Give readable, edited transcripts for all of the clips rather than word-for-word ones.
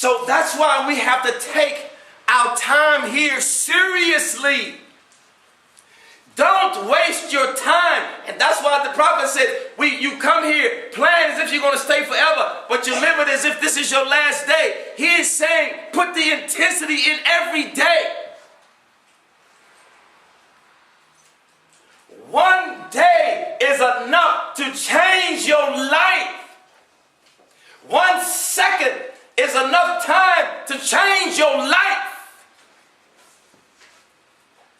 So that's why we have to take our time here seriously. Don't waste your time. And that's why the prophet said, you come here, plan as if you're going to stay forever, but you live it as if this is your last day. He is saying, put the intensity in every day. One day is enough to change your life. 1 second is enough time to change your life.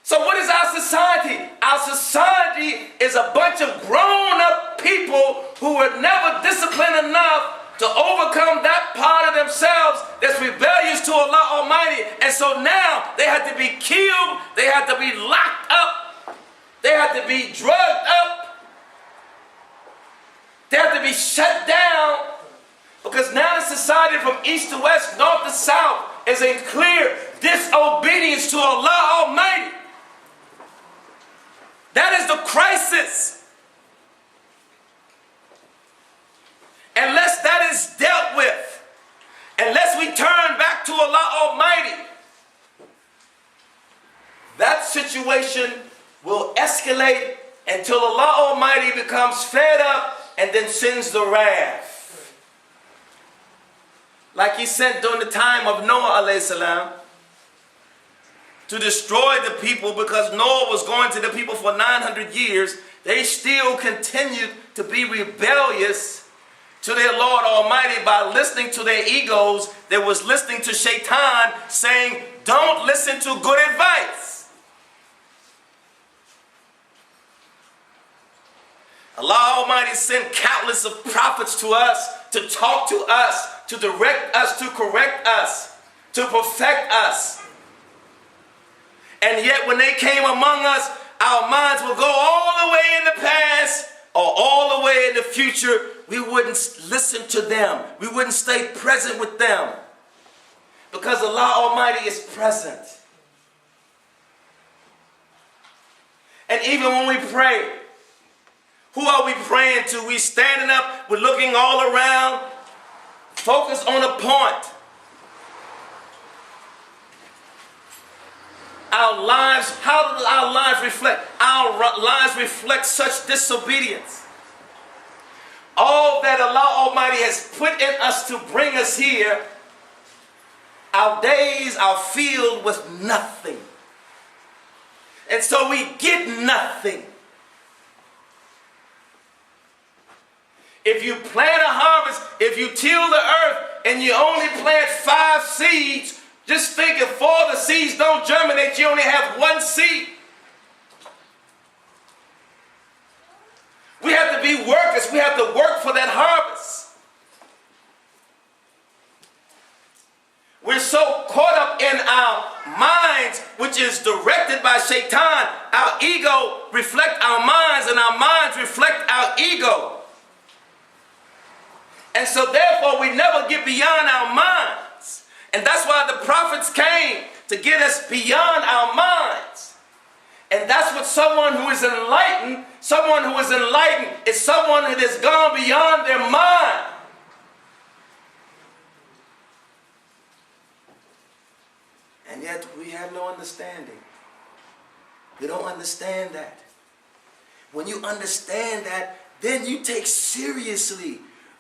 So what is our society? Our society is a bunch of grown-up people who were never disciplined enough to overcome that part of themselves that's rebellious to Allah Almighty. And so now they have to be killed, they have to be locked up, they have to be drugged up, they have to be shut down, because now the society from east to west, north to south is in clear disobedience to Allah Almighty. That is the crisis. Unless that is dealt with, unless we turn back to Allah Almighty, that situation will escalate until Allah Almighty becomes fed up and then sends the wrath. Like He sent during the time of Noah alayhi salam, to destroy the people, because Noah was going to the people for 900 years. They still continued to be rebellious to their Lord Almighty by listening to their egos. They was listening to Shaitan saying, don't listen to good advice. Allah Almighty sent countless of prophets to us, to talk to us, to direct us, to correct us, to perfect us. And yet when they came among us, our minds would go all the way in the past or all the way in the future. We wouldn't listen to them. We wouldn't stay present with them, because Allah Almighty is present. And even when we pray, who are we praying to? We standing up, we're looking all around, focused on a point. Our lives, how do our lives reflect? Our lives reflect such disobedience. All that Allah Almighty has put in us to bring us here, our days are filled with nothing. And so we get nothing. If you plant a harvest, if you till the earth and you only plant 5 seeds, just think if 4 of the seeds don't germinate, you only have 1 seed. We have to be workers. We have to work for that harvest. We're so caught up in our minds, which is directed by Shaitan. Our ego reflects our minds, and our minds reflect our ego. And so therefore we never get beyond our minds. And that's why the prophets came, to get us beyond our minds. And that's what someone who is enlightened is someone that has gone beyond their mind. And yet we have no understanding. We don't understand that. When you understand that, then you take seriously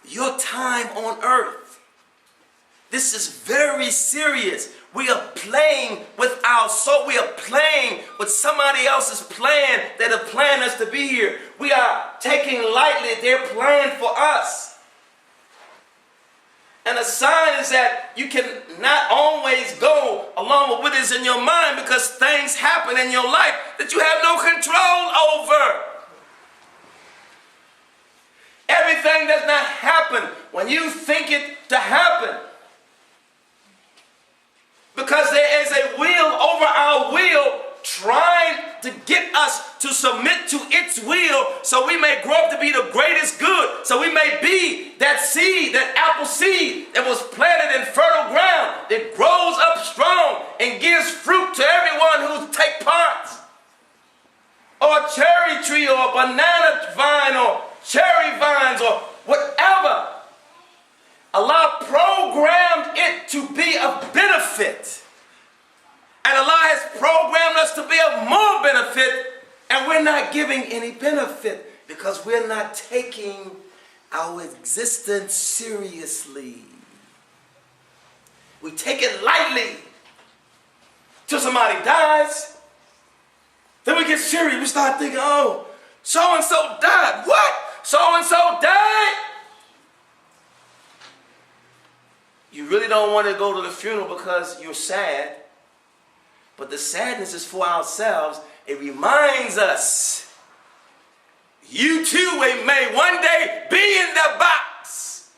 your time on earth. This is very serious. We are playing with our soul. We are playing with somebody else's plan that have planned us to be here. We are taking lightly their plan for us. And a sign is that you can not always go along with what is in your mind, because things happen in your life that you have no control over. Everything does not happen when you think it to happen, because there is a will over our will trying to get us to submit to its will, so we may grow up to be the greatest good, so we may be that seed, that apple seed that was planted in fertile ground, that grows up strong and gives fruit to everyone who take part. Or a cherry tree, or a banana vine, or cherry vines, or whatever. Allah programmed it to be not giving any benefit because we're not taking our existence seriously. We take it lightly till somebody dies. Then we get serious. We start thinking, oh, so-and-so died. What? So-and-so died? You really don't want to go to the funeral because you're sad. But the sadness is for ourselves. It reminds us, you too may one day be in the box.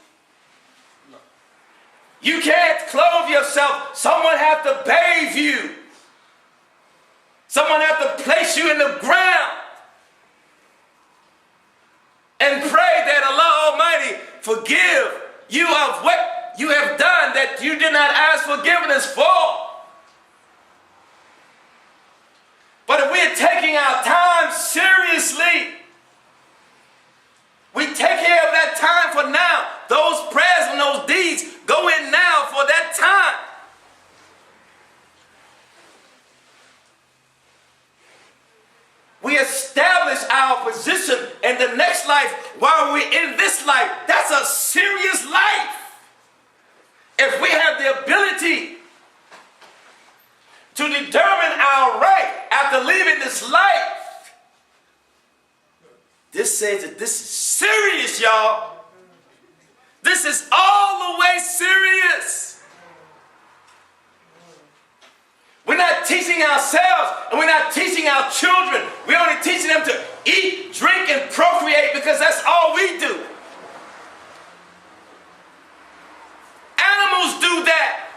You can't clothe yourself. Someone has to bathe you. Someone has to place you in the ground and pray that Allah Almighty forgive you of what you have done that you did not ask forgiveness for. But if we're taking our time seriously, we take care of that time for now. Those prayers and those deeds go in now for that time. We establish our position in the next life while we're in this life. That's a serious life. If we have the ability to determine our right after leaving this life, this says that this is serious, y'all. This is all the way serious. We're not teaching ourselves and we're not teaching our children. We're only teaching them to eat, drink, and procreate because that's all we do. Animals do that.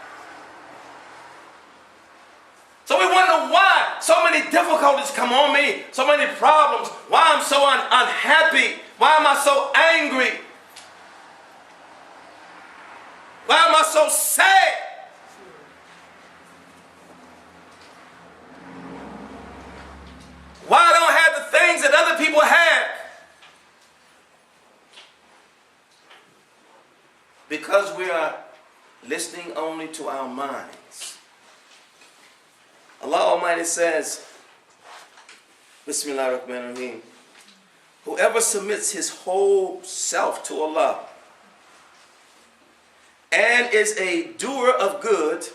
So we wonder why so many difficulties come on me, so many problems, why I'm so unhappy, why am I so angry, why am I so sad? Why I don't have the things that other people have? Because we are listening only to our minds. Allah Almighty says, Bismillahirrahmanirrahim, whoever submits his whole self to Allah and is a doer of good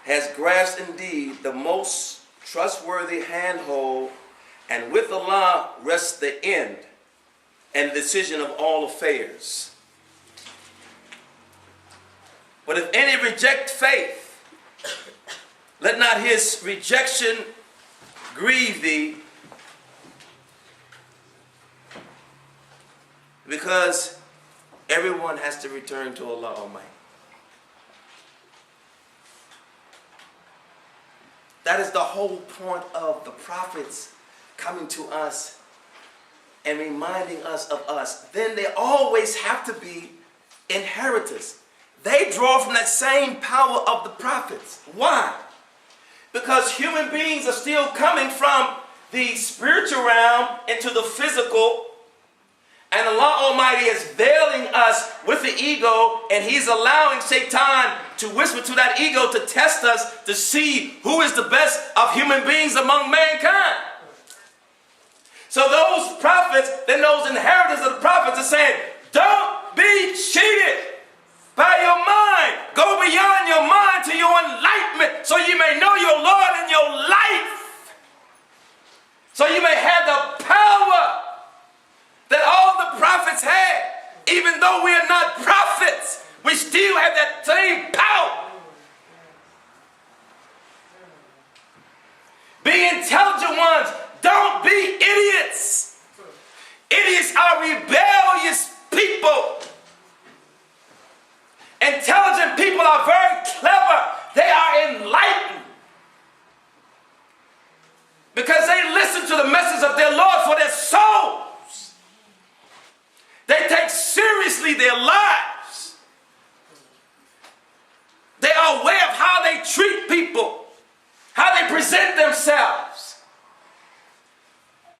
has grasped indeed the most trustworthy handhold, and with Allah rests the end and decision of all affairs. But if any reject faith, let not his rejection grieve thee, because everyone has to return to Allah Almighty. That is the whole point of the prophets coming to us and reminding us of us. Then they always have to be inheritors. They draw from that same power of the prophets. Why? Because human beings are still coming from the spiritual realm into the physical, and Allah Almighty is veiling us with the ego, and He's allowing Satan to whisper to that ego to test us to see who is the best of human beings among mankind. So those prophets, then those inheritors of the prophets are saying, don't be cheated by your mind. Go beyond your mind to your enlightenment so you may know your Lord in your life. So you may have the power that all the prophets had. Even though we are not prophets, we still have that same power. Be intelligent ones. Don't be idiots. Idiots are rebellious people. Intelligent people are very clever. They are enlightened. Because they listen to the message of their Lord for their souls. They take seriously their life.